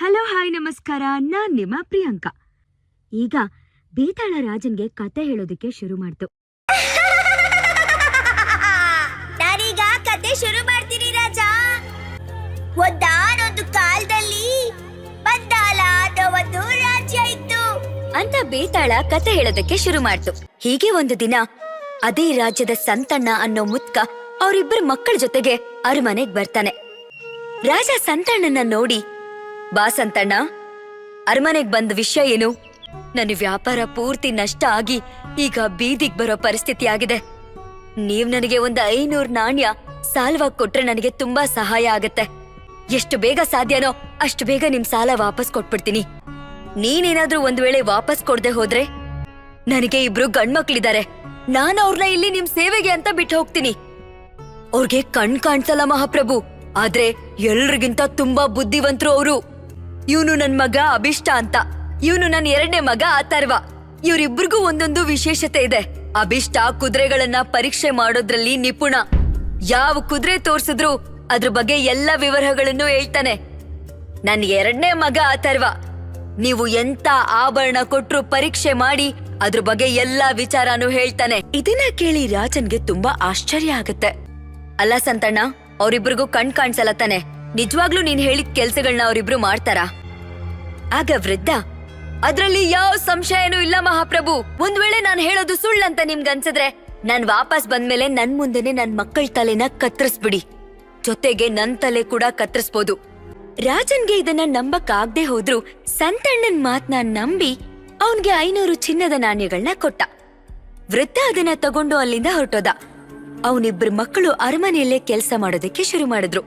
Hello hi ನಮಸ್ಕಾರ, ನಾನ್ ನಿಮ್ಮ ಪ್ರಿಯಾಂಕಾ. ಈಗ ಬೇತಾಳ ರಾಜನ್ಗೆ ಕತೆ ಹೇಳೋದಕ್ಕೆ ಶುರು ಮಾಡ್ತು. ನಾನೀಗ ಕತೆ ಶುರು ಮಾಡ್ತೀನಿ ರಾಜ. ಒಂದಾನೊಂದು ಕಾಲದಲ್ಲಿ ಬಂದಾಲ ಅನ್ನೋ ಒಂದು ರಾಜ್ಯ ಇತ್ತು ಅಂತ ಬೇತಾಳ ಕತೆ ಹೇಳೋದಕ್ಕೆ ಶುರು ಮಾಡ್ತು. ಹೀಗೆ ಒಂದು ದಿನ ಅದೇ ರಾಜ್ಯದ ಸಂತಣ್ಣ ಅನ್ನೋ ಮುತ್ಕ ಅವರಿಬ್ಬರು ಮಕ್ಕಳ ಜೊತೆಗೆ ಅರಮನೆಗ್ ಬರ್ತಾನೆ. ರಾಜ ಸಂತಣ್ಣನ ನೋಡಿ, ಬಾ ಸಂತಣ್ಣ, ಅರಮನೆಗ್ ಬಂದ ವಿಷಯ ಏನು? ನನ್ನ ವ್ಯಾಪಾರ ಪೂರ್ತಿ ನಷ್ಟ ಆಗಿ ಈಗ ಬೀದಿಗ್ ಬರೋ ಪರಿಸ್ಥಿತಿ ಆಗಿದೆ. ನೀವ್ ನನಗೆ ಒಂದು 500 ನಾಣ್ಯ ಸಾಲವಾಗಿ ಕೊಟ್ರೆ ನನಗೆ ತುಂಬಾ ಸಹಾಯ ಆಗತ್ತೆ. ಎಷ್ಟು ಬೇಗ ಸಾಧ್ಯನೋ ಅಷ್ಟು ಬೇಗ ನಿಮ್ ಸಾಲ ವಾಪಸ್ ಕೊಟ್ಬಿಡ್ತೀನಿ. ನೀನೇನಾದ್ರೂ ಒಂದ್ ವೇಳೆ ವಾಪಸ್ ಕೊಡದೆ ಹೋದ್ರೆ ನನಗೆ 2 ಗಂಡ್ಮಕ್ಳಿದ್ದಾರೆ. ನಾನು ಅವ್ರನ್ನ ಇಲ್ಲಿ ನಿಮ್ ಸೇವೆಗೆ ಅಂತ ಬಿಟ್ಟು ಹೋಗ್ತೀನಿ. ಅವ್ರಿಗೆ ಕಣ್ ಕಾಣ್ಸಲ್ಲ ಮಹಾಪ್ರಭು, ಆದ್ರೆ ಎಲ್ರಿಗಿಂತ ತುಂಬಾ ಬುದ್ಧಿವಂತರು ಅವರು. ಇವನು ನನ್ ಮಗ ಅಭಿಷ್ಟ ಅಂತ, ಇವನು ನನ್ನ 2ನೇ ಮಗ ಅಥರ್ವ. ಇವರಿಬ್ಬರಿಗೂ ಒಂದೊಂದು ವಿಶೇಷತೆ ಇದೆ. ಅಭಿಷ್ಟ ಕುದುರೆಗಳನ್ನ ಪರೀಕ್ಷೆ ಮಾಡೋದ್ರಲ್ಲಿ ನಿಪುಣ. ಯಾವ ಕುದುರೆ ತೋರ್ಸಿದ್ರು ಅದ್ರ ಬಗ್ಗೆ ಎಲ್ಲ ವಿವರಗಳನ್ನು ಹೇಳ್ತಾನೆ. ನನ್ 2ನೇ ಮಗ ಅಥರ್ವ, ನೀವು ಎಂತ ಆಭರಣ ಕೊಟ್ರು ಪರೀಕ್ಷೆ ಮಾಡಿ ಅದ್ರ ಬಗ್ಗೆ ಎಲ್ಲಾ ವಿಚಾರನೂ ಹೇಳ್ತಾನೆ. ಇದನ್ನ ಕೇಳಿ ರಾಜನ್ಗೆ ತುಂಬಾ ಆಶ್ಚರ್ಯ ಆಗತ್ತೆ. ಅಲ್ಲ ಸಂತಣ್ಣ, ಅವರಿಬ್ರಿಗೂ ಕಣ್ ಕಾಣ್ಸಲ್ಲ ತಾನೆ? ನಿಜವಾಗ್ಲೂ ನೀನ್ ಹೇಳಿದ ಕೆಲ್ಸಗಳನ್ನ ಅವರಿಬ್ರು ಮಾಡ್ತಾರಾ? ಆಗ ವೃದ್ಧ, ಅದ್ರಲ್ಲಿ ಯಾವ ಸಂಶಯನೂ ಇಲ್ಲ ಮಹಾಪ್ರಭು. ಒಂದ್ ವೇಳೆ ನಾನ್ ಹೇಳೋದು ಸುಳ್ಳಂತ ನಿಮ್ಗನ್ಸಿದ್ರೆ ನಾನ್ ವಾಪಸ್ ಬಂದ್ಮೇಲೆ ನನ್ ಮುಂದೆನೆ ನನ್ ಮಕ್ಕಳ ತಲೆನ ಕತ್ತರಿಸ್ಬಿಡಿ. ಜೊತೆಗೆ ನನ್ ತಲೆ ಕೂಡ ಕತ್ತರಿಸ್ಬೋದು. ರಾಜನ್ಗೆ ಇದನ್ನ ನಂಬಕ್ ಆಗದೆ ಹೋದ್ರು ಸಂತಣ್ಣನ್ ಮಾತ್ನ ನಂಬಿ ಅವನ್ಗೆ 500 ಚಿನ್ನದ ನಾಣ್ಯಗಳನ್ನ ಕೊಟ್ಟ. ವೃದ್ಧ ಅದನ್ನ ತಗೊಂಡು ಅಲ್ಲಿಂದ ಹೊರಟೋದ. ಅವನಿಬ್ಬರು ಮಕ್ಕಳು ಅರಮನೆಯಲ್ಲೇ ಕೆಲ್ಸ ಮಾಡೋದಕ್ಕೆ ಶುರು ಮಾಡಿದ್ರು.